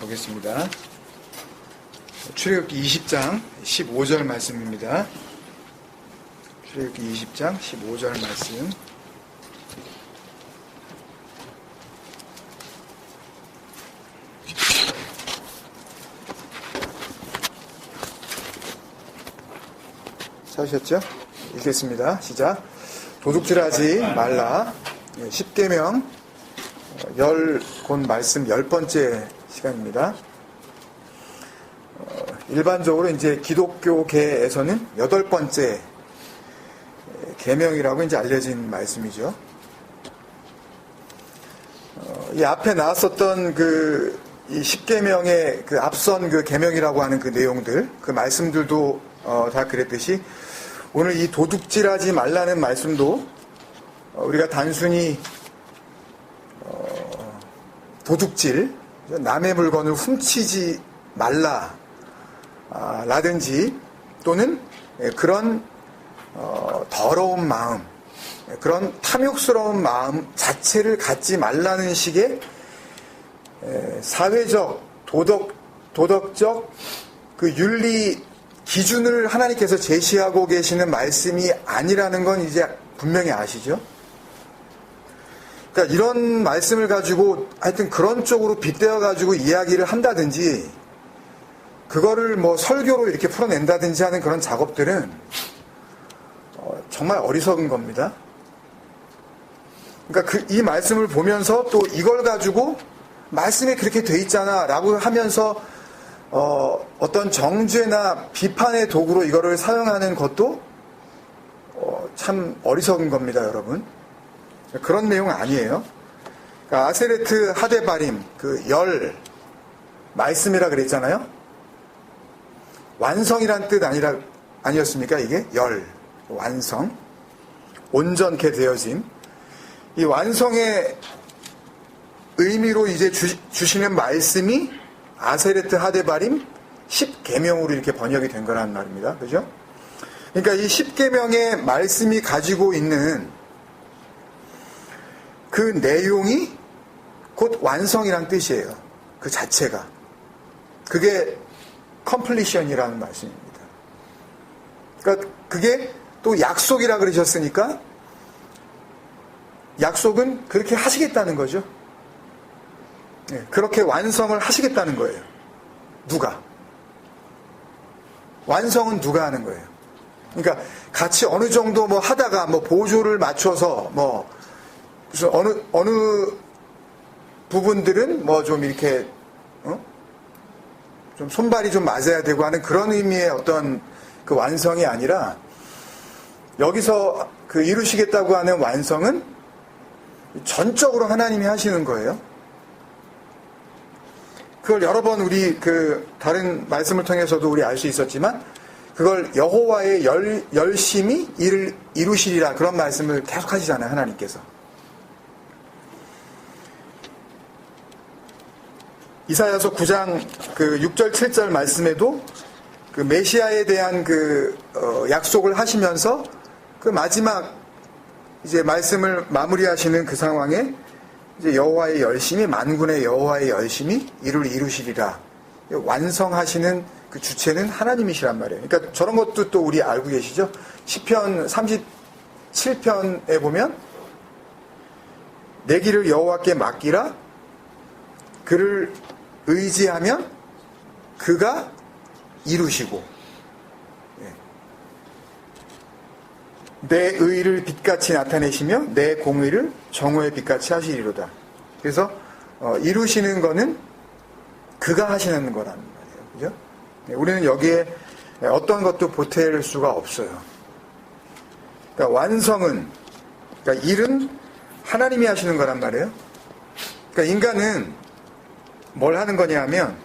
보겠습니다. 출애굽기 20장 15절 말씀입니다. 출애굽기 20장 15절 말씀. 찾으셨죠? 읽겠습니다. 시작. 도둑질하지 말라. 10계명 10권 말씀 10번째 시간입니다. 일반적으로 이제 기독교계에서는 8번째 계명이라고 이제 알려진 말씀이죠. 이 앞에 나왔었던 이 10계명의 그 앞선 그 계명이라고 하는 그 내용들, 그 말씀들도 다 그랬듯이 오늘 이 도둑질하지 말라는 말씀도 우리가 단순히 도둑질, 남의 물건을 훔치지 말라 라든지 또는 그런 더러운 마음, 그런 탐욕스러운 마음 자체를 갖지 말라는 식의 사회적, 도덕적 그 윤리 기준을 하나님께서 제시하고 계시는 말씀이 아니라는 건 이제 분명히 아시죠? 그러니까 이런 말씀을 가지고 하여튼 그런 쪽으로 빗대어 가지고 이야기를 한다든지 그거를 뭐 설교로 이렇게 풀어낸다든지 하는 그런 작업들은 정말 어리석은 겁니다. 그러니까 이 말씀을 보면서 또 이걸 가지고 말씀에 그렇게 돼 있잖아 라고 하면서 어떤 정죄나 비판의 도구로 이거를 사용하는 것도 참 어리석은 겁니다, 여러분. 그런 내용 아니에요. 그러니까 아세레트 하데바림, 말씀이라 그랬잖아요. 완성이란 뜻 아니었습니까? 이게 완성, 온전케 되어짐. 이 완성의 의미로 이제 주시는 말씀이 아세레트 하데바림 10계명으로 이렇게 번역이 된 거라는 말입니다. 그죠? 그러니까 이 10계명의 말씀이 가지고 있는 그 내용이 곧 완성이란 뜻이에요. 그 자체가. 그게 completion이라는 말씀입니다. 그러니까 그게 또 약속이라 그러셨으니까 약속은 그렇게 하시겠다는 거죠. 네, 그렇게 완성을 하시겠다는 거예요. 누가? 완성은 누가 하는 거예요? 그러니까 같이 어느 정도 뭐 하다가 뭐 보조를 맞춰서 뭐 무슨 어느 부분들은 뭐 좀 이렇게 좀 손발이 좀 맞아야 되고 하는 그런 의미의 어떤 그 완성이 아니라 여기서 그 이루시겠다고 하는 완성은 전적으로 하나님이 하시는 거예요. 그걸 여러 번 우리 다른 말씀을 통해서도 우리 알 수 있었지만 그걸 여호와의 열심히 이를 이루시리라 그런 말씀을 계속 하시잖아요, 하나님께서. 이사야서 9장 6절 7절 말씀에도 그 메시아에 대한 약속을 하시면서 그 마지막 이제 말씀을 마무리하시는 그 상황에 이제 여호와의 열심히 만군의 여호와의 열심히 이를 이루시리라. 완성하시는 그 주체는 하나님이시란 말이에요. 그러니까 저런 것도 또 우리 알고 계시죠? 시편 37편에 보면 내 길을 여호와께 맡기라. 그를 의지하면 그가 이루시고 내 의를 빛같이 나타내시며 내 공의를 정오의 빛같이 하시리로다. 그래서 이루시는 거는 그가 하시는 거라는 말이에요. 그죠? 우리는 여기에 어떤 것도 보탤 수가 없어요. 그러니까 완성은, 그러니까 일은 하나님이 하시는 거란 말이에요. 그러니까 인간은 뭘 하는 거냐 하면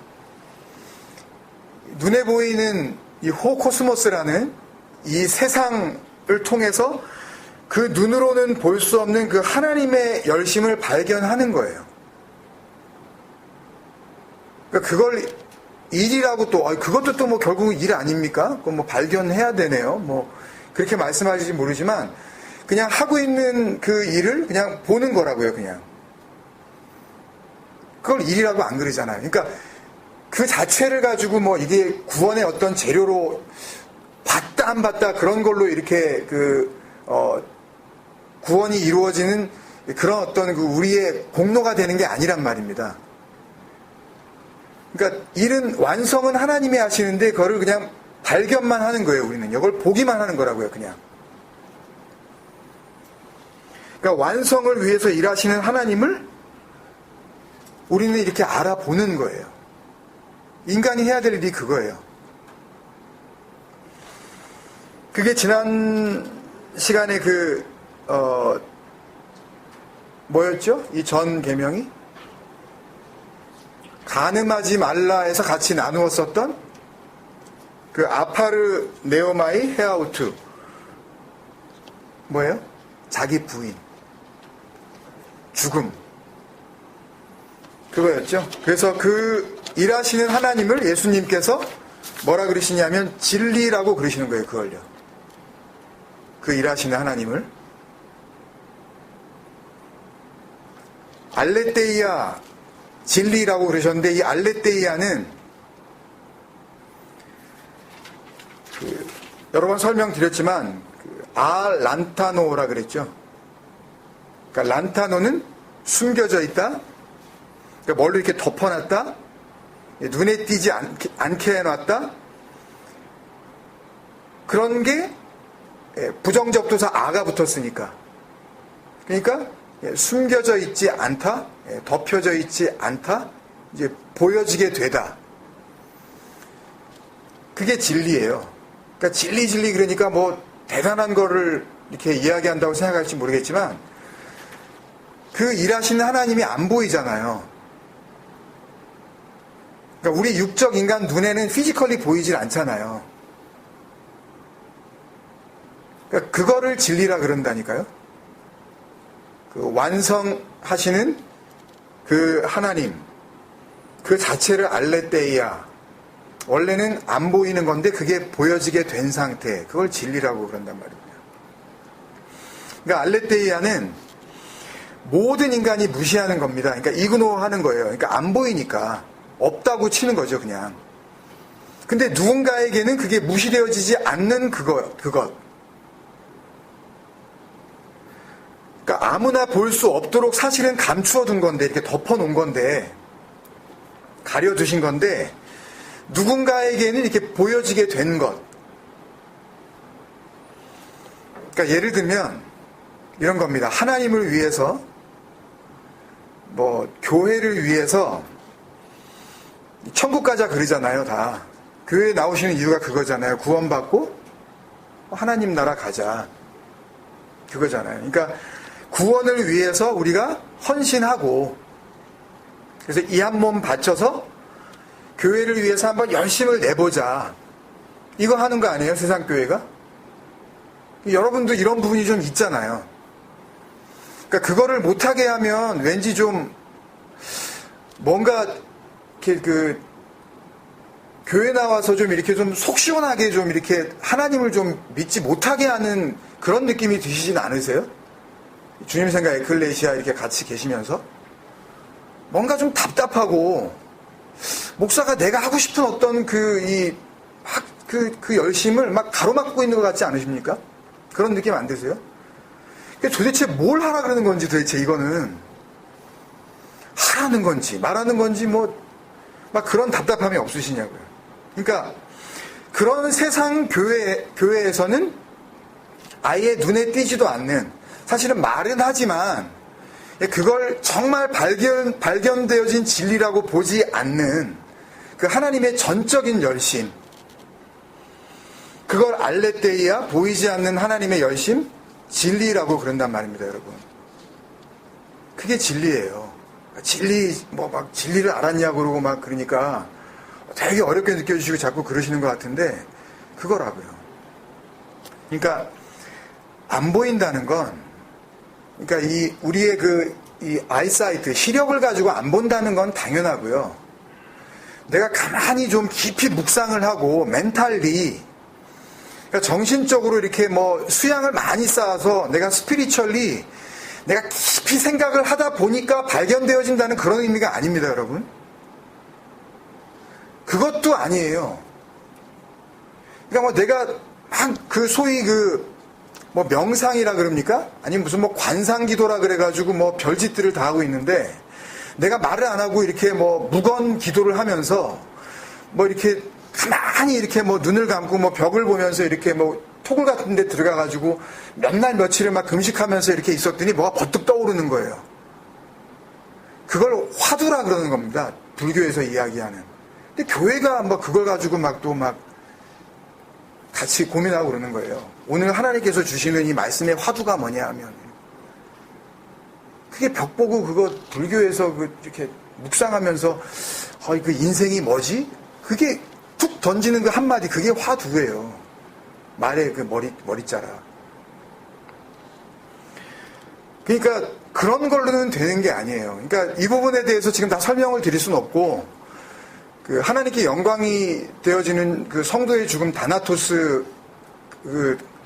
눈에 보이는 이 호코스모스라는 이 세상을 통해서 그 눈으로는 볼 수 없는 그 하나님의 열심을 발견하는 거예요. 그러니까 그걸 일이라고 또 그것도 또 뭐 결국은 일 아닙니까? 그건 뭐 발견해야 되네요. 뭐 그렇게 말씀하실지 모르지만 그냥 하고 있는 그 일을 그냥 보는 거라고요, 그냥. 그걸 일이라고 안 그러잖아요. 그러니까 그 자체를 가지고 뭐 이게 구원의 어떤 재료로 받다 안 받다 그런 걸로 이렇게 구원이 이루어지는 그런 어떤 그 우리의 공로가 되는 게 아니란 말입니다. 그러니까 일은 완성은 하나님이 하시는데 그거를 그냥 발견만 하는 거예요. 우리는 이걸 보기만 하는 거라고요. 그냥. 그러니까 완성을 위해서 일하시는 하나님을 우리는 이렇게 알아보는 거예요. 인간이 해야 될 일이 그거예요. 그게 지난 시간에 뭐였죠? 이 전 계명이? 간음하지 말라에서 같이 나누었었던 그 아파르 네오마이 헤아우트. 뭐예요? 자기 부인. 죽음. 그거였죠. 그래서 그 일하시는 하나님을 예수님께서 뭐라 그러시냐면 진리라고 그러시는 거예요. 그걸요. 그 일하시는 하나님을. 알레테이아 진리라고 그러셨는데 이 알레테이아는 여러 번 설명드렸지만 란타노라 그랬죠. 그러니까 란타노는 숨겨져 있다. 그러니까 멀리 이렇게 덮어놨다. 눈에 띄지 않게 해놨다. 그런 게 부정접두사 아가 붙었으니까. 그러니까 숨겨져 있지 않다. 덮여져 있지 않다. 이제 보여지게 되다. 그게 진리예요. 그러니까 진리 그러니까 뭐 대단한 거를 이렇게 이야기한다고 생각할지 모르겠지만 그 일하시는 하나님이 안 보이잖아요. 그러니까 우리 육적 인간 눈에는 피지컬리 보이질 않잖아요. 그러니까 그거를 진리라 그런다니까요. 그 완성하시는 그 하나님, 그 자체를 알레테이아. 원래는 안 보이는 건데 그게 보여지게 된 상태. 그걸 진리라고 그런단 말입니다. 그러니까 알레테이아는 모든 인간이 무시하는 겁니다. 그러니까 이그노하는 거예요. 그러니까 안 보이니까 없다고 치는 거죠, 그냥. 근데 누군가에게는 그게 무시되어지지 않는 그것. 그러니까 아무나 볼 수 없도록 사실은 감추어 둔 건데, 이렇게 덮어 놓은 건데, 가려 두신 건데, 누군가에게는 이렇게 보여지게 된 것. 그러니까 예를 들면, 이런 겁니다. 하나님을 위해서, 교회를 위해서, 천국 가자 그러잖아요, 다. 교회에 나오시는 이유가 그거잖아요. 구원받고, 하나님 나라 가자. 그거잖아요. 그러니까, 구원을 위해서 우리가 헌신하고 그래서 이 한 몸 바쳐서 교회를 위해서 한번 열심을 내보자. 이거 하는 거 아니에요? 세상교회가? 여러분도 이런 부분이 좀 있잖아요. 그러니까 그거를 못하게 하면 왠지 좀 뭔가 이렇게 교회 나와서 좀 이렇게 좀 속 시원하게 좀 이렇게 하나님을 좀 믿지 못하게 하는 그런 느낌이 드시진 않으세요? 주님 생각 에클레시아 이렇게 같이 계시면서 뭔가 좀 답답하고 목사가 내가 하고 싶은 어떤 그 열심을 막 가로막고 있는 것 같지 않으십니까? 그런 느낌 안 드세요? 도대체 뭘 하라 그러는 건지 도대체 이거는 하라는 건지 말하는 건지 막 그런 답답함이 없으시냐고요. 그러니까 그런 세상 교회에서는 아예 눈에 띄지도 않는 사실은 말은 하지만 그걸 정말 발견되어진 진리라고 보지 않는 그 하나님의 전적인 열심, 그걸 알레테이아, 보이지 않는 하나님의 열심, 진리라고 그런단 말입니다, 여러분. 그게 진리예요. 진리를 알았냐고 그러고 막 그러니까 되게 어렵게 느껴지시고 자꾸 그러시는 것 같은데 그거라고요. 그러니까 안 보인다는 건, 그러니까 우리의 이 아이사이트, 시력을 가지고 안 본다는 건 당연하고요. 내가 가만히 좀 깊이 묵상을 하고, 멘탈리, 그러니까 정신적으로 이렇게 수양을 많이 쌓아서 내가 스피리추얼리, 내가 깊이 생각을 하다 보니까 발견되어진다는 그런 의미가 아닙니다, 여러분. 그것도 아니에요. 그러니까 뭐 내가 막 그 소위 뭐 명상이라 그럽니까? 아니면 무슨 뭐 관상기도라 그래가지고 뭐 별짓들을 다 하고 있는데 내가 말을 안 하고 이렇게 뭐 무건 기도를 하면서 뭐 이렇게 가만히 이렇게 뭐 눈을 감고 뭐 벽을 보면서 이렇게 뭐 토굴 같은 데 들어가가지고 몇 날 며칠을 막 금식하면서 이렇게 있었더니 뭐가 버뜩 떠오르는 거예요. 그걸 화두라 그러는 겁니다. 불교에서 이야기하는. 근데 교회가 뭐 그걸 가지고 막 또 막 같이 고민하고 그러는 거예요. 오늘 하나님께서 주시는 이 말씀의 화두가 뭐냐 하면 그게 벽 보고 그거 불교에서 이렇게 묵상하면서 그 인생이 뭐지? 그게 툭 던지는 그 한마디 그게 화두예요. 말의 그 머리자라. 그러니까 그런 걸로는 되는 게 아니에요. 그러니까 이 부분에 대해서 지금 다 설명을 드릴 수는 없고 그 하나님께 영광이 되어지는 그 성도의 죽음 다나토스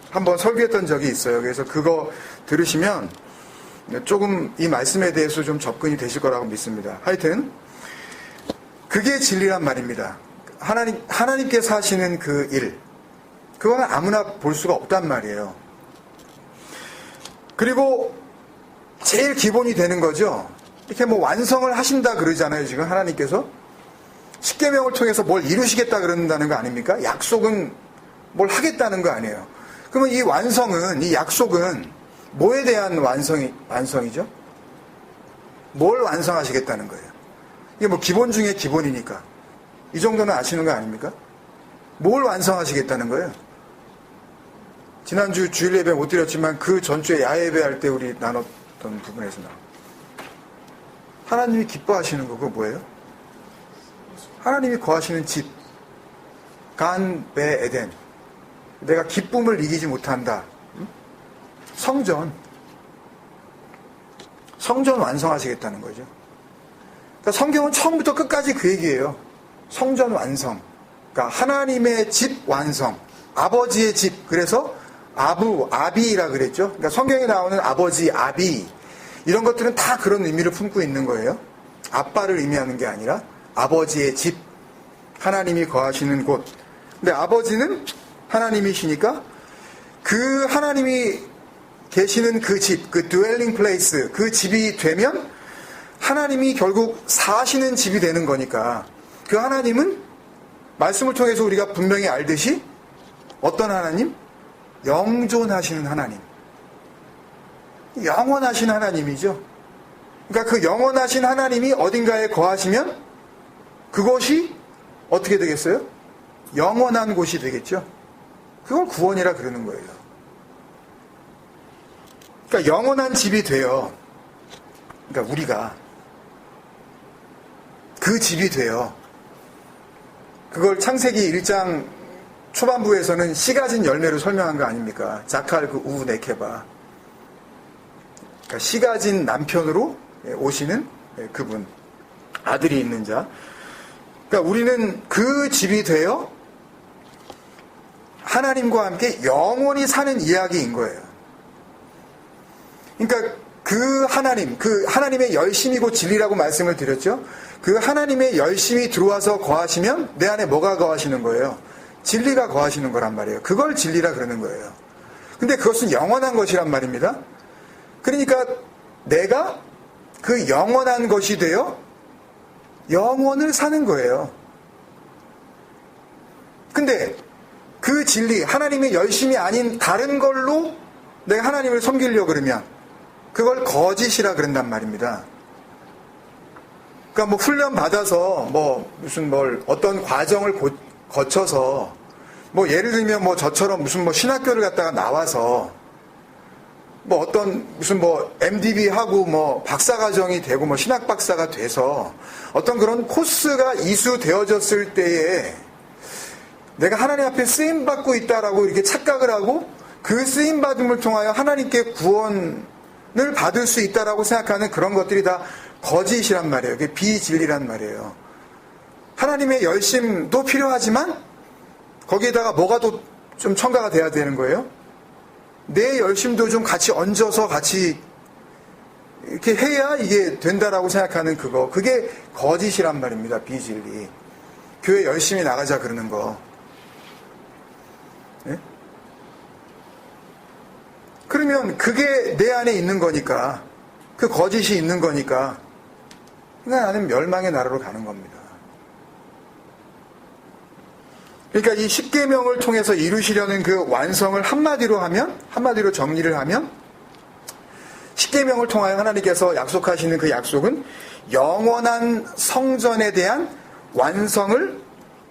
한번 설교했던 적이 있어요. 그래서 그거 들으시면 조금 이 말씀에 대해서 좀 접근이 되실 거라고 믿습니다. 하여튼 그게 진리란 말입니다. 하나님께서 하시는 그 일, 그거는 아무나 볼 수가 없단 말이에요. 그리고 제일 기본이 되는 거죠. 이렇게 뭐 완성을 하신다 그러잖아요. 지금 하나님께서 십계명을 통해서 뭘 이루시겠다 그런다는 거 아닙니까? 약속은 뭘 하겠다는 거 아니에요. 그러면 이 완성은, 이 약속은 뭐에 대한 완성이죠? 뭘 완성하시겠다는 거예요? 이게 뭐 기본 중에 기본이니까. 이 정도는 아시는 거 아닙니까? 뭘 완성하시겠다는 거예요? 지난주 주일 예배 못 드렸지만 그 전주에 야예배 할 때 우리 나눴던 부분에서 나와. 하나님이 기뻐하시는 거 그거 뭐예요? 하나님이 거하시는 집, 간, 베, 에덴. 내가 기쁨을 이기지 못한다. 성전 완성하시겠다는 거죠. 그러니까 성경은 처음부터 끝까지 그 얘기예요. 성전 완성. 그러니까 하나님의 집 완성. 아버지의 집. 그래서 아비라 그랬죠. 그러니까 성경에 나오는 아버지, 아비. 이런 것들은 다 그런 의미를 품고 있는 거예요. 아빠를 의미하는 게 아니라 아버지의 집. 하나님이 거하시는 곳. 근데 아버지는 하나님이시니까 그 하나님이 계시는 그 집, 그 dwelling place, 그 집이 되면 하나님이 결국 사시는 집이 되는 거니까 그 하나님은 말씀을 통해서 우리가 분명히 알듯이 어떤 하나님? 영존하시는 하나님. 영원하신 하나님이죠. 그러니까 그 영원하신 하나님이 어딘가에 거하시면 그것이 어떻게 되겠어요? 영원한 곳이 되겠죠. 그걸 구원이라 그러는 거예요. 그러니까 영원한 집이 돼요. 그러니까 우리가 그 집이 돼요. 그걸 창세기 1장 초반부에서는 씨 가진 열매로 설명한 거 아닙니까? 자칼 그 우 네케바. 그러니까 씨 가진 남편으로 오시는 그분. 아들이 있는 자. 그러니까 우리는 그 집이 되어 하나님과 함께 영원히 사는 이야기인 거예요. 그러니까 그 하나님의 열심이고 진리라고 말씀을 드렸죠. 그 하나님의 열심이 들어와서 거하시면 내 안에 뭐가 거하시는 거예요? 진리가 거하시는 거란 말이에요. 그걸 진리라 그러는 거예요. 근데 그것은 영원한 것이란 말입니다. 그러니까 내가 그 영원한 것이 되어 영원을 사는 거예요. 근데 그 진리, 하나님의 열심이 아닌 다른 걸로 내가 하나님을 섬기려고 그러면 그걸 거짓이라 그런단 말입니다. 그러니까 뭐 훈련 받아서 뭐 무슨 어떤 과정을 거쳐서 뭐 예를 들면 뭐 저처럼 무슨 뭐 신학교를 갔다가 나와서 뭐 어떤 무슨 뭐 MDB 하고 뭐 박사과정이 되고 뭐 신학 박사가 돼서 어떤 그런 코스가 이수되어졌을 때에 내가 하나님 앞에 쓰임받고 있다라고 이렇게 착각을 하고 그 쓰임받음을 통하여 하나님께 구원을 받을 수 있다라고 생각하는 그런 것들이 다 거짓이란 말이에요. 그게 비진리란 말이에요. 하나님의 열심도 필요하지만 거기에다가 뭐가 또 좀 첨가가 돼야 되는 거예요. 내 열심도 좀 같이 얹어서 같이 이렇게 해야 이게 된다라고 생각하는 그거. 그게 거짓이란 말입니다. 비진리. 교회 열심히 나가자 그러는 거. 예? 그러면 그게 내 안에 있는 거니까, 그 거짓이 있는 거니까, 그러니까 나는 멸망의 나라로 가는 겁니다. 그러니까 이 십계명을 통해서 이루시려는 그 완성을 한마디로 정리를 하면, 십계명을 통하여 하나님께서 약속하시는 그 약속은 영원한 성전에 대한 완성을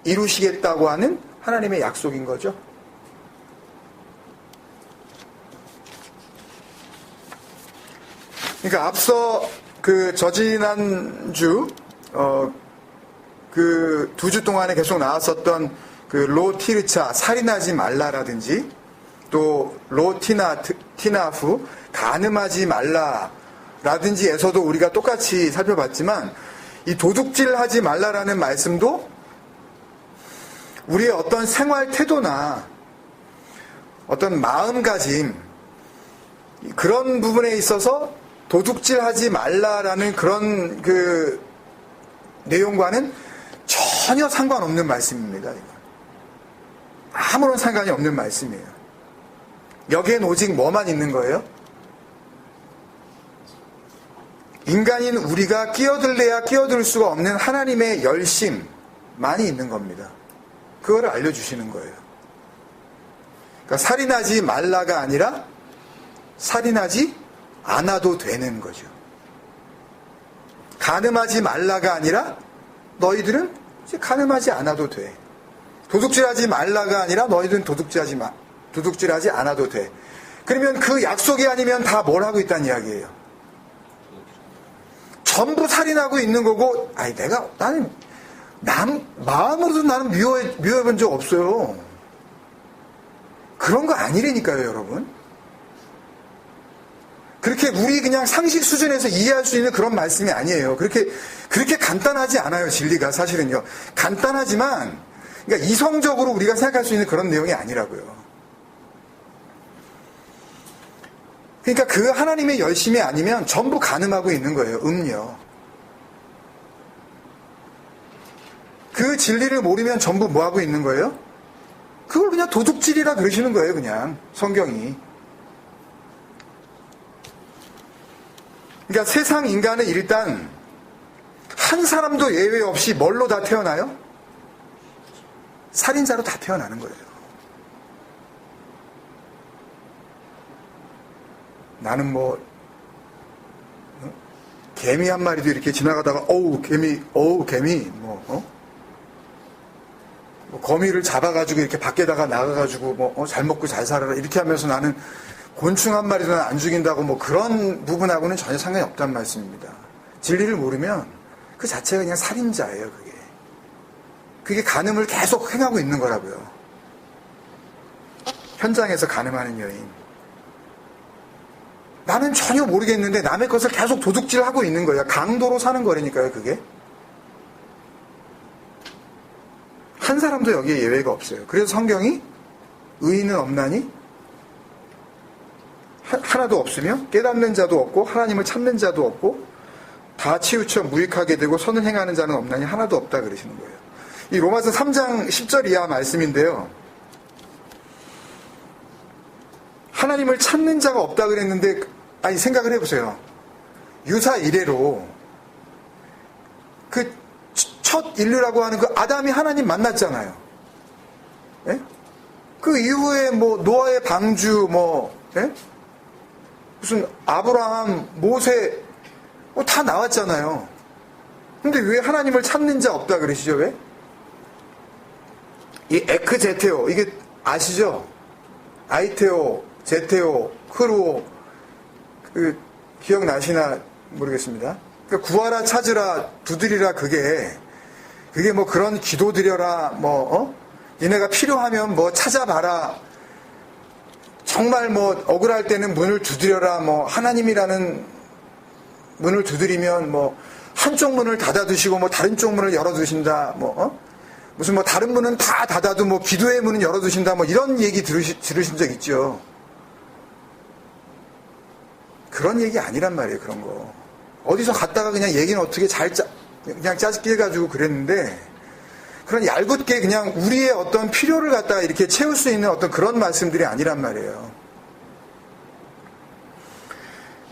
이루시겠다고 하는 하나님의 약속인 거죠. 그러니까 앞서 그 저지난주 그 2주 동안에 계속 나왔었던 그 로티르차 살인하지 말라라든지 또 로티나프 간음하지 말라라든지에서도 우리가 똑같이 살펴봤지만 이 도둑질하지 말라라는 말씀도 우리의 어떤 생활 태도나 어떤 마음가짐 그런 부분에 있어서 도둑질하지 말라라는 그런 그 내용과는 전혀 상관없는 말씀입니다. 아무런 상관이 없는 말씀이에요. 여기엔 오직 뭐만 있는 거예요? 인간인 우리가 끼어들래야 끼어들 수가 없는 하나님의 열심만이 있는 겁니다. 그거를 알려주시는 거예요. 그러니까 살인하지 말라가 아니라 살인하지 않아도 되는 거죠. 간음하지 말라가 아니라 너희들은 이제 간음하지 않아도 돼. 도둑질하지 말라가 아니라 너희들은 도둑질하지 않아도 돼. 그러면 그 약속이 아니면 다 뭘 하고 있다는 이야기예요. 전부 살인하고 있는 거고, 나는 마음으로도 나는 미워해 본 적 없어요. 그런 거 아니라니까요, 여러분. 그렇게 우리 그냥 상식 수준에서 이해할 수 있는 그런 말씀이 아니에요. 그렇게 간단하지 않아요, 진리가 사실은요. 간단하지만, 그러니까 이성적으로 우리가 생각할 수 있는 그런 내용이 아니라고요. 그러니까 그 하나님의 열심이 아니면 전부 간음하고 있는 거예요, 음료. 그 진리를 모르면 전부 뭐 하고 있는 거예요? 그걸 그냥 도둑질이라 그러시는 거예요, 그냥. 성경이. 그러니까 세상 인간은 일단 한 사람도 예외 없이 뭘로 다 태어나요? 살인자로 다 태어나는 거예요. 나는 개미 한 마리도 이렇게 지나가다가 개미 거미를 잡아가지고 이렇게 밖에다가 나가가지고 잘 먹고 잘 살아라 이렇게 하면서 나는 곤충 한 마리도 안 죽인다고 그런 부분하고는 전혀 상관이 없다는 말씀입니다. 진리를 모르면 그 자체가 그냥 살인자예요, 그게 간음을 계속 행하고 있는 거라고요. 현장에서 간음하는 여인. 나는 전혀 모르겠는데 남의 것을 계속 도둑질하고 있는 거야. 강도로 사는 거라니까요, 그게. 한 사람도 여기에 예외가 없어요. 그래서 성경이 의인은 없나니 하나도 없으며 깨닫는 자도 없고 하나님을 찾는 자도 없고 다 치우쳐 무익하게 되고 선을 행하는 자는 없나니 하나도 없다 그러시는 거예요. 이 로마서 3장 10절 이하 말씀인데요. 하나님을 찾는 자가 없다 그랬는데 생각을 해보세요. 유사 이래로 그 첫 인류라고 하는 그 아담이 하나님 만났잖아요. 예? 그 이후에 노아의 방주 예? 무슨 아브라함, 모세 다 나왔잖아요. 근데 왜 하나님을 찾는 자 없다 그러시죠? 왜? 이 에크제테오 이게 아시죠? 아이테오, 제테오, 흐루오 기억나시나 모르겠습니다. 그러니까 구하라 찾으라 두드리라 그게 그런 기도 드려라 니네가 필요하면 찾아봐라 정말 억울할 때는 문을 두드려라 하나님이라는 문을 두드리면 한쪽 문을 닫아두시고 다른 쪽 문을 열어두신다 무슨 다른 문은 다 닫아도 기도의 문은 열어두신다 이런 얘기 들으신 적 있죠. 그런 얘기 아니란 말이에요. 그런 거 어디서 갔다가 그냥 얘기는 어떻게 그냥 짜집기 해가지고 그랬는데 그런 얄궂게 그냥 우리의 어떤 필요를 갖다가 이렇게 채울 수 있는 어떤 그런 말씀들이 아니란 말이에요.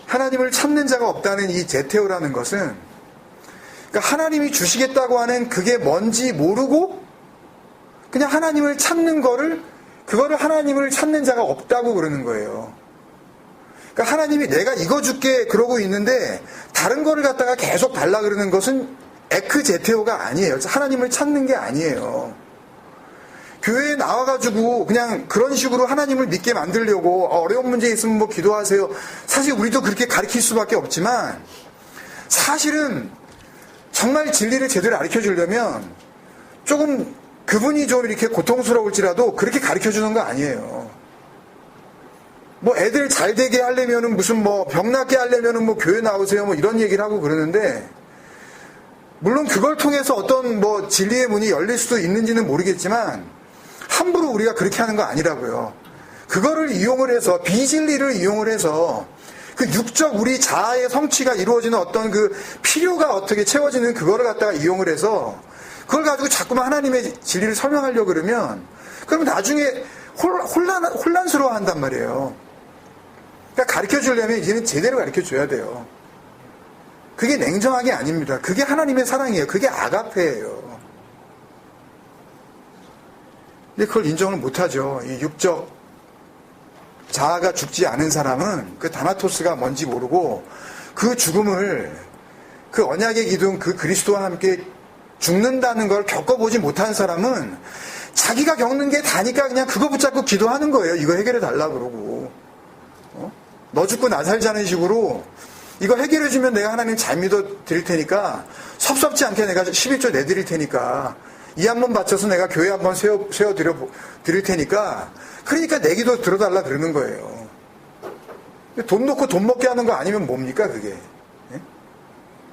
하나님을 찾는 자가 없다는 이 제테오라는 것은, 그러니까 하나님이 주시겠다고 하는 그게 뭔지 모르고 그냥 하나님을 찾는 그거를 하나님을 찾는 자가 없다고 그러는 거예요. 그러니까 하나님이 내가 이거 줄게 그러고 있는데 다른 거를 갖다가 계속 달라 그러는 것은 에크제테오가 아니에요. 하나님을 찾는 게 아니에요. 교회에 나와가지고 그냥 그런 식으로 하나님을 믿게 만들려고 어려운 문제 있으면 뭐 기도하세요. 사실 우리도 그렇게 가르칠 수밖에 없지만 사실은 정말 진리를 제대로 가르쳐 주려면 조금 그분이 좀 이렇게 고통스러울지라도 그렇게 가르쳐 주는 거 아니에요. 뭐 애들 잘 되게 하려면은 무슨 뭐 병 낫게 하려면은 뭐 교회 나오세요 뭐 이런 얘기를 하고 그러는데, 물론 그걸 통해서 어떤 뭐 진리의 문이 열릴 수도 있는지는 모르겠지만 함부로 우리가 그렇게 하는 거 아니라고요. 그거를 이용을 해서, 비진리를 이용을 해서 그 육적 우리 자아의 성취가 이루어지는 어떤 그 필요가 어떻게 채워지는 그거를 갖다가 이용을 해서 그걸 가지고 자꾸만 하나님의 진리를 설명하려고 그러면 나중에 혼란스러워 한단 말이에요. 그러니까 가르쳐 주려면 이제는 제대로 가르쳐 줘야 돼요. 그게 냉정하게 아닙니다. 그게 하나님의 사랑이에요. 그게 아가페예요. 근데 그걸 인정을 못하죠. 이 육적 자아가 죽지 않은 사람은 그 다나토스가 뭔지 모르고 그 죽음을, 그 언약의 기둥, 그 그리스도와 함께 죽는다는 걸 겪어보지 못한 사람은 자기가 겪는 게 다니까 그냥 그거 붙잡고 기도하는 거예요. 이거 해결해 달라 그러고. 너 죽고 나 살자는 식으로 이거 해결해 주면 내가 하나님 잘 믿어 드릴 테니까, 섭섭지 않게 내가 11조 내드릴 테니까, 이 한 번 바쳐서 내가 교회 한 번 세워 드릴 테니까, 그러니까 내 기도 들어달라 그러는 거예요. 돈 놓고 돈 먹게 하는 거 아니면 뭡니까 그게? 예?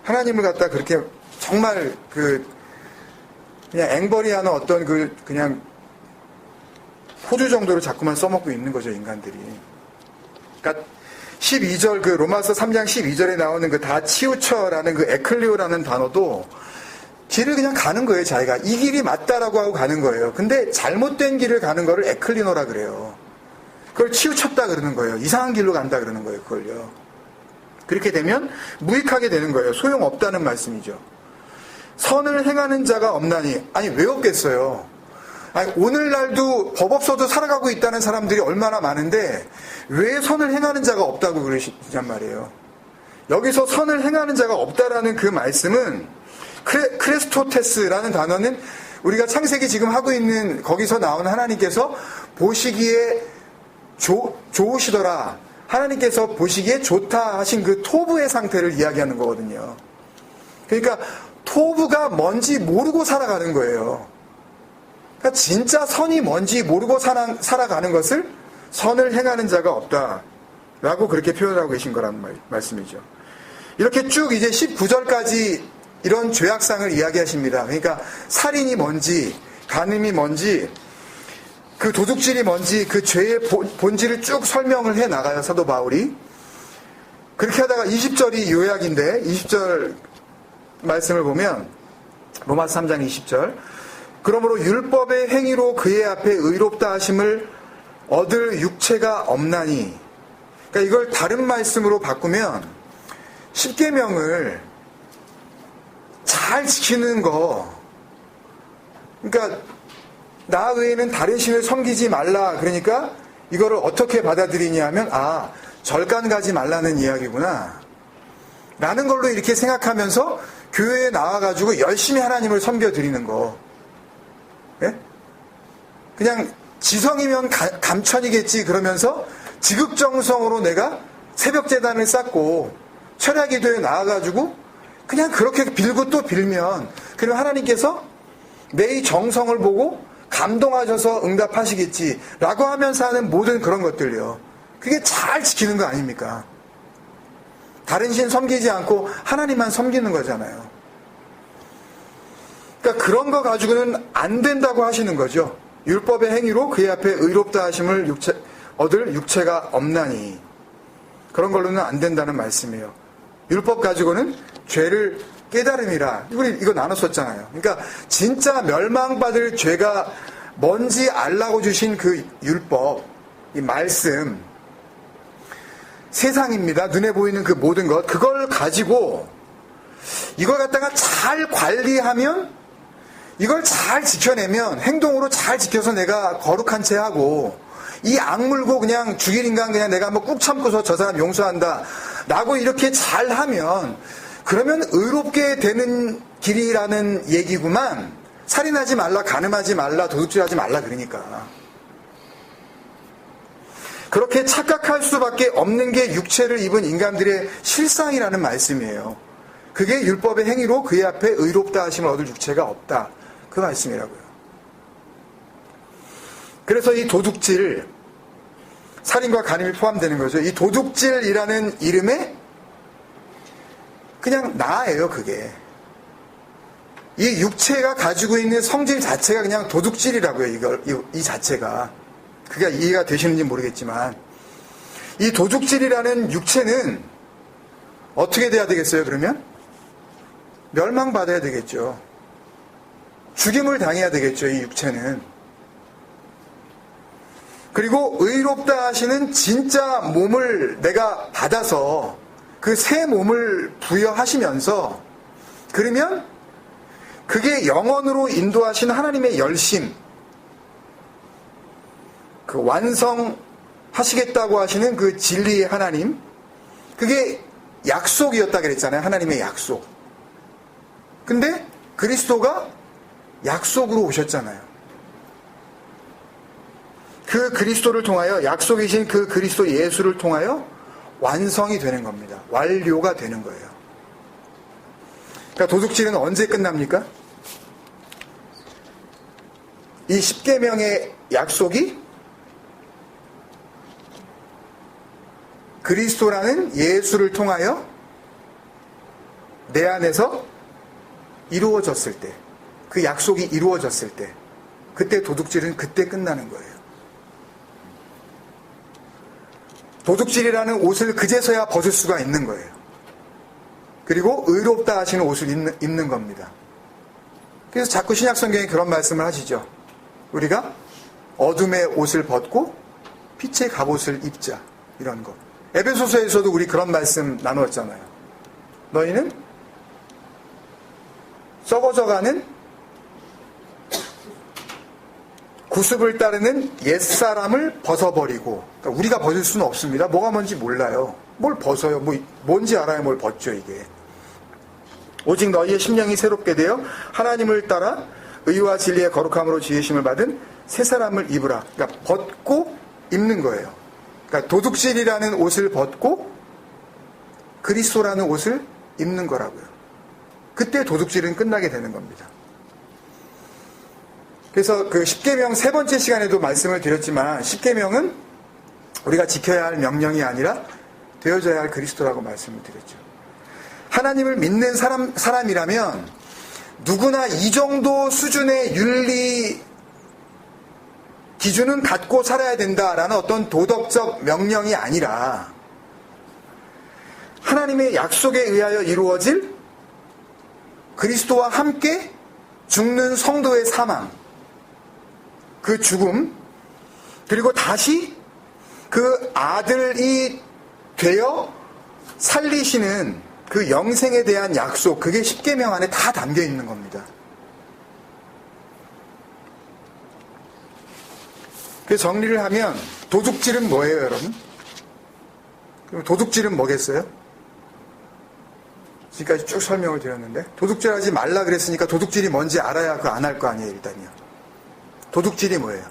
하나님을 갖다 그렇게 정말 그냥 앵벌이하는 어떤 그냥 포주 정도로 자꾸만 써먹고 있는 거죠, 인간들이. 그러니까 12절, 로마서 3장 12절에 나오는 다 치우쳐라는 에클리오라는 단어도 길을 그냥 가는 거예요, 자기가. 이 길이 맞다라고 하고 가는 거예요. 근데 잘못된 길을 가는 거를 에클리노라 그래요. 그걸 치우쳤다 그러는 거예요. 이상한 길로 간다 그러는 거예요, 그걸요. 그렇게 되면 무익하게 되는 거예요. 소용없다는 말씀이죠. 선을 행하는 자가 없나니. 아니, 왜 없겠어요? 아니, 오늘날도 법 없어도 살아가고 있다는 사람들이 얼마나 많은데 왜 선을 행하는 자가 없다고 그러시냔 말이에요. 여기서 선을 행하는 자가 없다라는 그 말씀은 크레스토테스라는 단어는 우리가 창세기 지금 하고 있는 거기서 나온 하나님께서 보시기에 좋으시더라, 하나님께서 보시기에 좋다 하신 그 토부의 상태를 이야기하는 거거든요. 그러니까 토부가 뭔지 모르고 살아가는 거예요. 그러니까 진짜 선이 뭔지 모르고 살아가는 것을 선을 행하는 자가 없다라고 그렇게 표현하고 계신 거란 말씀이죠. 이렇게 쭉 이제 19절까지 이런 죄악상을 이야기하십니다. 그러니까 살인이 뭔지, 간음이 뭔지, 그 도둑질이 뭔지, 그 죄의 본질을 쭉 설명을 해 나가요, 사도 바울이. 그렇게 하다가 20절이 요약인데, 20절 말씀을 보면 로마서 3장 20절, 그러므로 율법의 행위로 그의 앞에 의롭다 하심을 얻을 육체가 없나니. 그러니까 이걸 다른 말씀으로 바꾸면 10계명을 잘 지키는 거, 그러니까 나 외에는 다른 신을 섬기지 말라, 그러니까 이거를 어떻게 받아들이냐 하면, 절간 가지 말라는 이야기구나 라는 걸로 이렇게 생각하면서 교회에 나와가지고 열심히 하나님을 섬겨드리는 거. 예? 그냥 지성이면 감천이겠지 그러면서 지극정성으로 내가 새벽재단을 쌓고 철야기도에 나와가지고 그냥 그렇게 빌고 또 빌면, 그리고 하나님께서 내 이 정성을 보고 감동하셔서 응답하시겠지 라고 하면서 하는 모든 그런 것들요, 그게 잘 지키는 거 아닙니까? 다른 신 섬기지 않고 하나님만 섬기는 거잖아요. 그러니까 그런 거 가지고는 안 된다고 하시는 거죠. 율법의 행위로 그의 앞에 의롭다 하심을 얻을 육체가 없나니. 그런 걸로는 안 된다는 말씀이에요. 율법 가지고는 죄를 깨달음이라. 우리 이거 나눴었잖아요. 그러니까 진짜 멸망받을 죄가 뭔지 알라고 주신 그 율법, 이 말씀, 세상입니다. 눈에 보이는 그 모든 것, 그걸 가지고 이걸 갖다가 잘 관리하면, 이걸 잘 지켜내면, 행동으로 잘 지켜서 내가 거룩한 채 하고, 이 악물고 그냥 죽일 인간 그냥 내가 한번 꾹 참고서 저 사람 용서한다 라고 이렇게 잘하면, 그러면 의롭게 되는 길이라는 얘기구만. 살인하지 말라, 간음하지 말라, 도둑질하지 말라 그러니까. 그렇게 착각할 수밖에 없는 게 육체를 입은 인간들의 실상이라는 말씀이에요. 그게 율법의 행위로 그의 앞에 의롭다 하심을 얻을 육체가 없다. 그 말씀이라고요. 그래서 이 도둑질, 살인과 간음이 포함되는 거죠. 이 도둑질이라는 이름에 그냥 나예요, 그게. 이 육체가 가지고 있는 성질 자체가 그냥 도둑질이라고요, 이 자체가. 그게 이해가 되시는지 모르겠지만. 이 도둑질이라는 육체는 어떻게 돼야 되겠어요, 그러면? 멸망받아야 되겠죠. 죽임을 당해야 되겠죠, 이 육체는. 그리고 의롭다 하시는 진짜 몸을 내가 받아서 그 새 몸을 부여하시면서, 그러면 그게 영원으로 인도하신 하나님의 열심, 그 완성하시겠다고 하시는 그 진리의 하나님, 그게 약속이었다 그랬잖아요. 하나님의 약속. 근데 그리스도가 약속으로 오셨잖아요. 그 그리스도를 통하여, 약속이신 그 그리스도 예수를 통하여 완성이 되는 겁니다. 완료가 되는 거예요. 그러니까 도둑질은 언제 끝납니까? 이 십계명의 약속이 그리스도라는 예수를 통하여 내 안에서 이루어졌을 때, 그 약속이 이루어졌을 때, 그때 도둑질은 그때 끝나는 거예요. 도둑질이라는 옷을 그제서야 벗을 수가 있는 거예요. 그리고 의롭다 하시는 옷을 입는 겁니다. 그래서 자꾸 신약성경에 그런 말씀을 하시죠. 우리가 어둠의 옷을 벗고 빛의 갑옷을 입자, 이런 거. 에베소서에서도 우리 그런 말씀 나누었잖아요. 너희는 썩어져가는 구습을 따르는 옛사람을 벗어버리고, 그러니까 우리가 벗을 수는 없습니다. 뭐가 뭔지 몰라요. 뭘 벗어요? 뭔지 알아야 뭘 벗죠, 이게. 오직 너희의 심령이 새롭게 되어 하나님을 따라 의와 진리의 거룩함으로 지으심을 받은 새 사람을 입으라. 그러니까 벗고 입는 거예요. 그러니까 도둑질이라는 옷을 벗고 그리스도라는 옷을 입는 거라고요. 그때 도둑질은 끝나게 되는 겁니다. 그래서 그 십계명 세 번째 시간에도 말씀을 드렸지만, 십계명은 우리가 지켜야 할 명령이 아니라 되어져야 할 그리스도라고 말씀을 드렸죠. 하나님을 믿는 사람이라면 누구나 이 정도 수준의 윤리 기준은 갖고 살아야 된다라는 어떤 도덕적 명령이 아니라, 하나님의 약속에 의하여 이루어질 그리스도와 함께 죽는 성도의 사망, 그 죽음, 그리고 다시 그 아들이 되어 살리시는 그 영생에 대한 약속, 그게 십계명 안에 다 담겨 있는 겁니다. 그래서 정리를 하면 도둑질은 뭐예요, 여러분? 그럼 도둑질은 뭐겠어요? 지금까지 쭉 설명을 드렸는데, 도둑질하지 말라 그랬으니까 도둑질이 뭔지 알아야 그거 안 할 거 아니에요, 일단요. 도둑질이 뭐예요?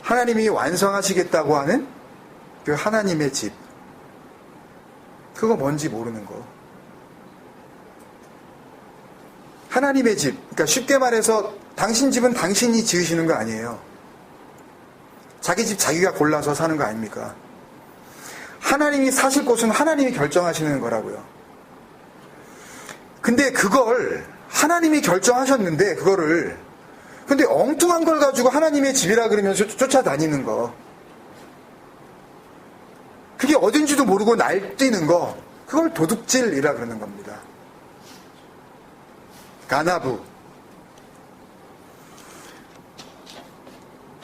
하나님이 완성하시겠다고 하는 그 하나님의 집, 그거 뭔지 모르는 거. 하나님의 집, 그러니까 쉽게 말해서 당신 집은 당신이 지으시는 거 아니에요. 자기 집 자기가 골라서 사는 거 아닙니까? 하나님이 사실 곳은 하나님이 결정하시는 거라고요. 근데 그걸 하나님이 결정하셨는데, 그거를 근데 엉뚱한 걸 가지고 하나님의 집이라 그러면서 쫓아다니는 거, 그게 어딘지도 모르고 날뛰는 거, 그걸 도둑질이라 그러는 겁니다. 가나부.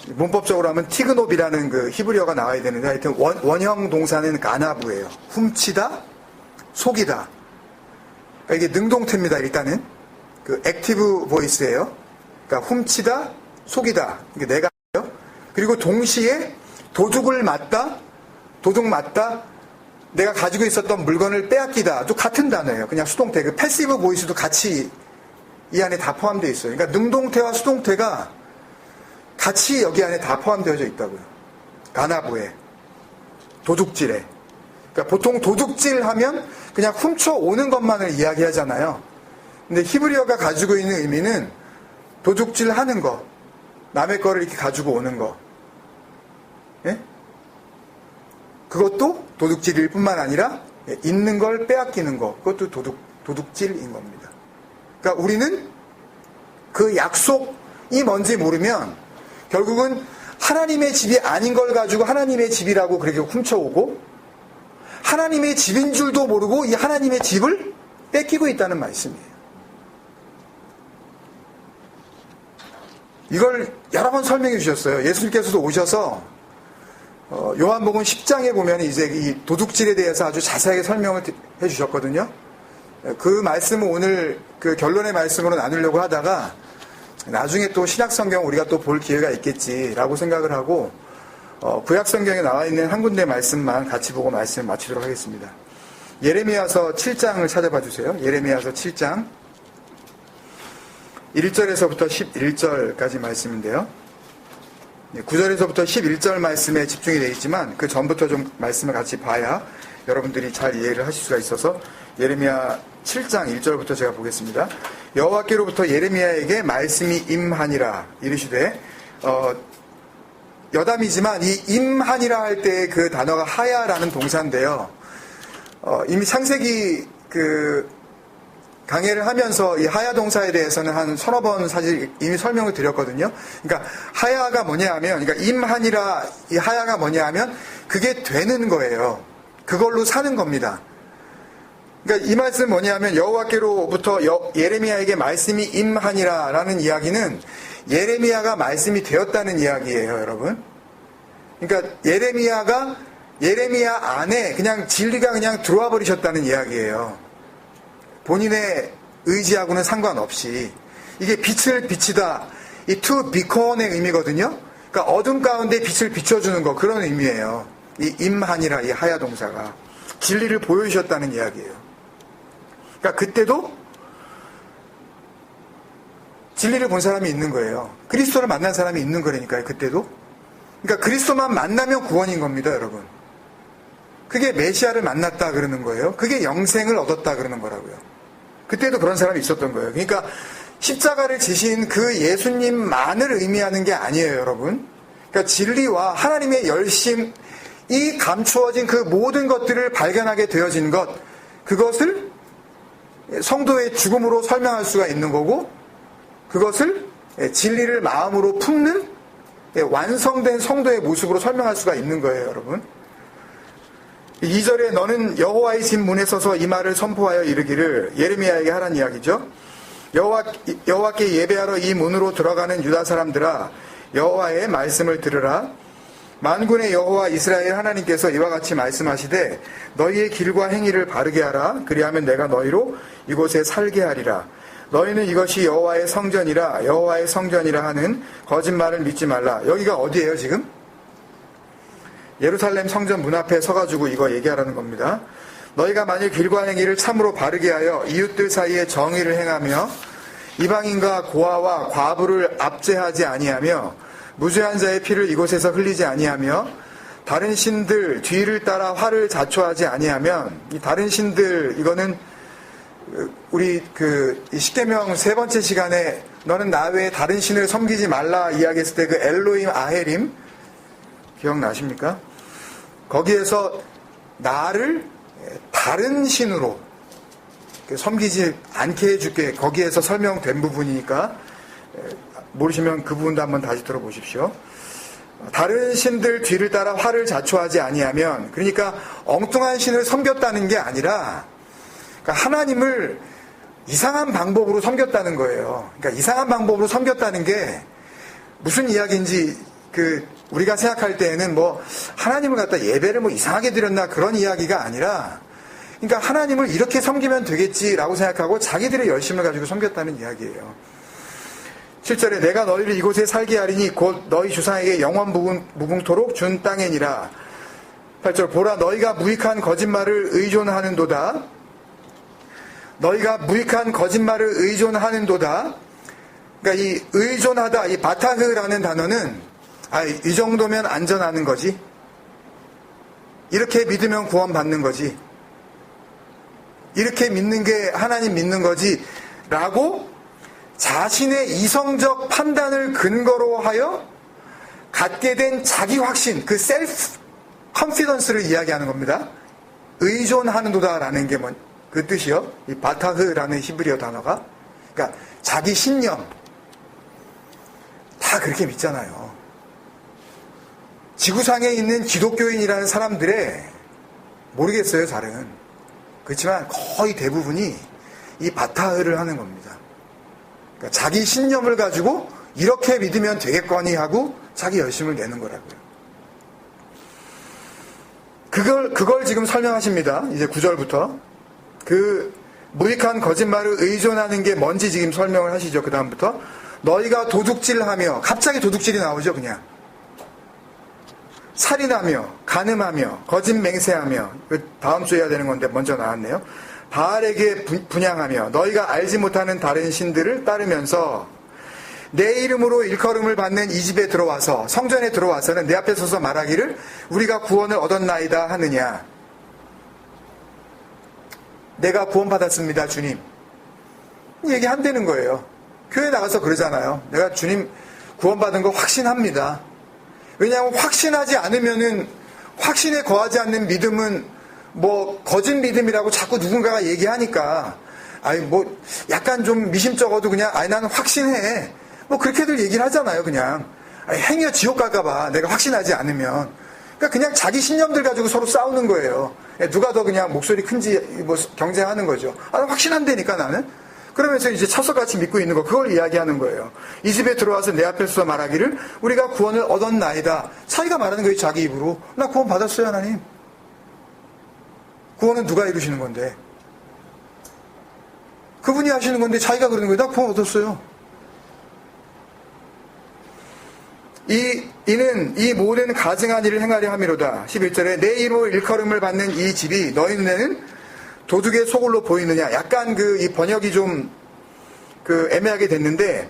문법적으로 하면 티그노비라는 그 히브리어가 나와야 되는데 하여튼 원형 동사는 가나부예요. 훔치다, 속이다. 그러니까 이게 능동태입니다. 일단은 그 액티브 보이스예요. 그러니까 훔치다, 속이다. 이게 내가 해요. 그리고 동시에 도둑을 맞다, 도둑 맞다. 내가 가지고 있었던 물건을 빼앗기다. 또 같은 단어예요. 그냥 수동태. 그 패시브 보이스도 같이 이 안에 다 포함되어 있어요. 그러니까 능동태와 수동태가 같이 여기 안에 다 포함되어져 있다고요. 가나부에, 도둑질에. 그러니까 보통 도둑질 하면 그냥 훔쳐오는 것만을 이야기하잖아요. 근데 히브리어가 가지고 있는 의미는 도둑질 하는 거, 남의 거를 이렇게 가지고 오는 거. 예? 그것도 도둑질일 뿐만 아니라 있는 걸 빼앗기는 거. 그것도 도둑질인 겁니다. 그러니까 우리는 그 약속이 뭔지 모르면 결국은 하나님의 집이 아닌 걸 가지고 하나님의 집이라고 그렇게 훔쳐오고 하나님의 집인 줄도 모르고 이 하나님의 집을 뺏기고 있다는 말씀이에요. 이걸 여러 번 설명해 주셨어요. 예수님께서도 오셔서 요한복음 10장에 보면 이제 이 도둑질에 대해서 아주 자세하게 설명을 해 주셨거든요. 그 말씀을 오늘 그 결론의 말씀으로 나누려고 하다가 나중에 또 신약성경 우리가 또 볼 기회가 있겠지라고 생각을 하고 구약성경에 나와 있는 한 군데 말씀만 같이 보고 말씀을 마치도록 하겠습니다. 예레미야서 7장을 찾아봐 주세요. 예레미야서 7장 1절에서부터 11절까지 말씀인데요. 9절에서부터 11절 말씀에 집중이 되어 있지만 그 전부터 좀 말씀을 같이 봐야 여러분들이 잘 이해를 하실 수가 있어서 예레미야 7장 1절부터 제가 보겠습니다. 여호와께로부터 예레미야에게 말씀이 임하니라 이르시되 여담이지만 이 임하니라 할 때 그 단어가 하야라는 동사인데요. 이미 창세기 그 강해를 하면서 이 하야 동사에 대해서는 한 서너 번 사실 이미 설명을 드렸거든요. 그러니까 하야가 뭐냐 하면, 그러니까 임하니라 이 하야가 뭐냐 하면 그게 되는 거예요. 그걸로 사는 겁니다. 그러니까 이 말씀 뭐냐 하면 여호와께로부터 예레미야에게 말씀이 임하니라라는 이야기는 예레미야가 말씀이 되었다는 이야기예요, 여러분. 그러니까 예레미야 안에 그냥 진리가 그냥 들어와 버리셨다는 이야기예요. 본인의 의지하고는 상관없이 이게 빛을 비치다, 이 to beacon의 의미거든요. 그러니까 어둠 가운데 빛을 비춰주는 거, 그런 의미예요. 이 임하니라 이 하야 동사가 진리를 보여주셨다는 이야기예요. 그러니까 그때도 진리를 본 사람이 있는 거예요. 그리스도를 만난 사람이 있는 거라니까요. 그때도. 그러니까 그리스도만 만나면 구원인 겁니다, 여러분. 그게 메시아를 만났다 그러는 거예요. 그게 영생을 얻었다 그러는 거라고요. 그때도 그런 사람이 있었던 거예요. 그러니까 십자가를 지신 그 예수님만을 의미하는 게 아니에요, 여러분. 그러니까 진리와 하나님의 열심이 감추어진 그 모든 것들을 발견하게 되어진 것, 그것을 성도의 죽음으로 설명할 수가 있는 거고, 그것을 진리를 마음으로 품는 완성된 성도의 모습으로 설명할 수가 있는 거예요, 여러분. 2절에 너는 여호와의 집 문에 서서 이 말을 선포하여 이르기를, 예레미야에게 하란 이야기죠. 여호와께 예배하러 이 문으로 들어가는 유다 사람들아, 여호와의 말씀을 들으라. 만군의 여호와 이스라엘 하나님께서 이와 같이 말씀하시되 너희의 길과 행위를 바르게 하라. 그리하면 내가 너희로 이곳에 살게 하리라. 너희는 이것이 여호와의 성전이라 하는 거짓말을 믿지 말라. 여기가 어디예요, 지금? 예루살렘 성전 문 앞에 서가지고 이거 얘기하라는 겁니다. 너희가 만일 길과 행위를 참으로 바르게 하여 이웃들 사이에 정의를 행하며 이방인과 고아와 과부를 압제하지 아니하며 무죄한 자의 피를 이곳에서 흘리지 아니하며 다른 신들 뒤를 따라 화를 자초하지 아니하면, 이 다른 신들, 이거는 우리 이 십계명 세 번째 시간에 너는 나 외에 다른 신을 섬기지 말라 이야기했을 때 그 엘로임 아헤림 기억나십니까? 거기에서 나를 다른 신으로 섬기지 않게 해줄게, 거기에서 설명된 부분이니까 모르시면 그 부분도 한번 다시 들어보십시오. 다른 신들 뒤를 따라 화를 자초하지 아니하면, 그러니까 엉뚱한 신을 섬겼다는 게 아니라, 그러니까 하나님을 이상한 방법으로 섬겼다는 거예요. 그러니까 이상한 방법으로 섬겼다는 게 무슨 이야기인지 우리가 생각할 때에는 뭐 하나님을 갖다 예배를 뭐 이상하게 드렸나 그런 이야기가 아니라, 그러니까 하나님을 이렇게 섬기면 되겠지라고 생각하고 자기들의 열심을 가지고 섬겼다는 이야기예요. 7절에 내가 너희를 이곳에 살게 하리니 곧 너희 조상에게 영원 무궁토록 준 땅이니라. 8절 보라 너희가 무익한 거짓말을 의존하는도다. 너희가 무익한 거짓말을 의존하는도다. 그러니까 이 의존하다, 이 바타흐라는 단어는 이 정도면 안전하는 거지. 이렇게 믿으면 구원받는 거지. 이렇게 믿는 게 하나님 믿는 거지. 라고 자신의 이성적 판단을 근거로 하여 갖게 된 자기 확신, 그 셀프 컨피던스를 이야기하는 겁니다. 의존하는도다라는 게 그 뜻이요. 이 바타흐라는 히브리어 단어가. 그러니까 자기 신념. 다 그렇게 믿잖아요. 지구상에 있는 기독교인이라는 사람들의, 모르겠어요, 잘은. 그렇지만 거의 대부분이 이 바타흐를 하는 겁니다. 그러니까 자기 신념을 가지고 이렇게 믿으면 되겠거니 하고 자기 열심을 내는 거라고요. 그걸 지금 설명하십니다. 이제 9절부터. 무익한 거짓말을 의존하는 게 뭔지 지금 설명을 하시죠. 그 다음부터. 너희가 도둑질하며, 갑자기 도둑질이 나오죠, 그냥. 살인하며, 간음하며, 거짓 맹세하며, 다음 주에 해야 되는 건데 먼저 나왔네요. 바알에게 분향하며, 너희가 알지 못하는 다른 신들을 따르면서, 내 이름으로 일컬음을 받는 이 집에 들어와서, 성전에 들어와서는 내 앞에 서서 말하기를 우리가 구원을 얻었나이다 하느냐. 내가 구원받았습니다, 주님. 얘기한다는 거예요. 교회 나가서 그러잖아요. 내가 주님 구원받은 거 확신합니다. 왜냐하면 확신하지 않으면은, 확신에 거하지 않는 믿음은 뭐 거짓 믿음이라고 자꾸 누군가가 얘기하니까, 약간 좀 미심쩍어도 그냥 나는 확신해. 뭐 그렇게들 얘기를 하잖아요. 그냥 행여 지옥 갈까봐 내가 확신하지 않으면. 그러니까 그냥 자기 신념들 가지고 서로 싸우는 거예요. 누가 더 그냥 목소리 큰지 뭐 경쟁하는 거죠. 확신한다니까 나는. 그러면서 이제 철석같이 믿고 있는 거, 그걸 이야기하는 거예요. 이 집에 들어와서 내 앞에서 말하기를 우리가 구원을 얻었나이다. 자기가 말하는 거예요, 자기 입으로. 나 구원 받았어요, 하나님. 구원은 누가 이루시는 건데? 그분이 하시는 건데 자기가 그러는 거예요. 나 구원 얻었어요. 이는 이 모든 가증한 일을 행하려 함이로다. 11절에 내 이름으로 일컬음을 받는 이 집이 너희 눈에는 도둑의 소굴로 보이느냐. 약간 이 번역이 좀 애매하게 됐는데,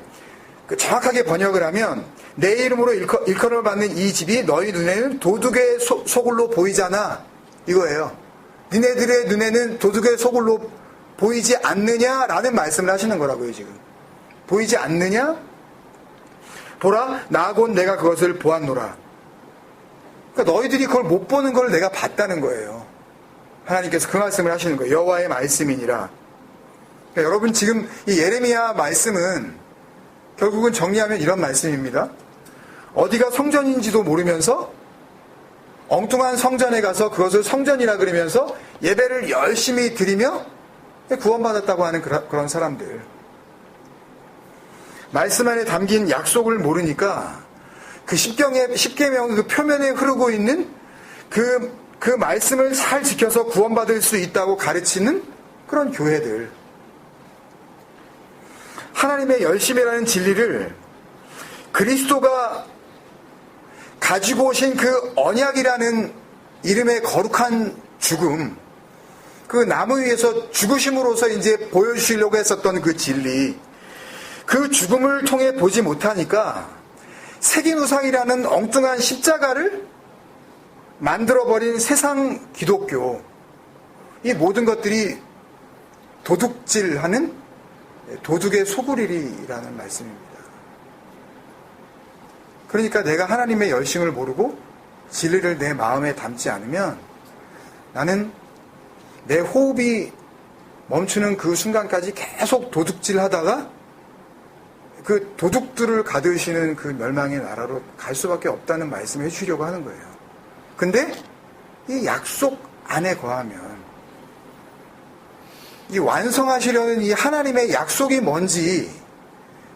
정확하게 번역을 하면 내 이름으로 일컬음을 받는 이 집이 너희 눈에는 도둑의 소굴로 보이잖아. 이거예요. 니네들의 눈에는 도둑의 소굴로 보이지 않느냐라는 말씀을 하시는 거라고요, 지금. 보이지 않느냐? 보라, 나 곧 내가 그것을 보았노라. 그러니까 너희들이 그걸 못 보는 걸 내가 봤다는 거예요. 하나님께서 그 말씀을 하시는 거예요. 여호와의 말씀이니라. 그러니까 여러분 지금 이 예레미야 말씀은 결국은 정리하면 이런 말씀입니다. 어디가 성전인지도 모르면서 엉뚱한 성전에 가서 그것을 성전이라 그러면서 예배를 열심히 드리며 구원받았다고 하는 그런 사람들. 말씀 안에 담긴 약속을 모르니까 그 십계명 그 표면에 흐르고 있는 그 말씀을 잘 지켜서 구원받을 수 있다고 가르치는 그런 교회들. 하나님의 열심이라는 진리를 그리스도가 가지고 오신 그 언약이라는 이름의 거룩한 죽음, 그 나무 위에서 죽으심으로써 이제 보여주시려고 했었던 그 진리, 그 죽음을 통해 보지 못하니까 색인우상이라는 엉뚱한 십자가를 만들어버린 세상 기독교, 이 모든 것들이 도둑질하는 도둑의 소굴이라는 말씀입니다. 그러니까 내가 하나님의 열심을 모르고 진리를 내 마음에 담지 않으면 나는 내 호흡이 멈추는 그 순간까지 계속 도둑질하다가 그 도둑들을 가두시는 그 멸망의 나라로 갈 수밖에 없다는 말씀을 해주려고 하는 거예요. 근데 이 약속 안에 거하면 이 완성하시려는 이 하나님의 약속이 뭔지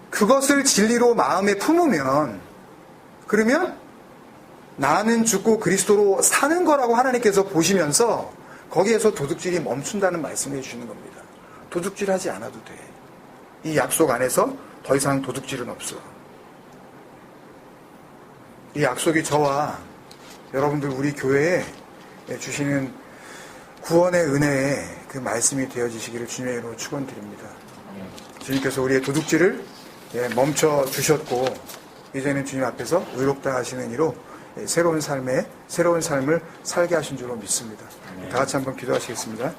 그것을 진리로 마음에 품으면, 그러면 나는 죽고 그리스도로 사는 거라고 하나님께서 보시면서 거기에서 도둑질이 멈춘다는 말씀을 해주시는 겁니다. 도둑질하지 않아도 돼. 이 약속 안에서 더 이상 도둑질은 없어. 이 약속이 저와 여러분들 우리 교회에 주시는 구원의 은혜의 그 말씀이 되어지시기를 주님의 이름으로 축원드립니다. 주님께서 우리의 도둑질을 멈춰 주셨고 이제는 주님 앞에서 의롭다 하시는 이로 새로운 삶을 살게 하신 줄로 믿습니다. 다 같이 한번 기도하시겠습니다.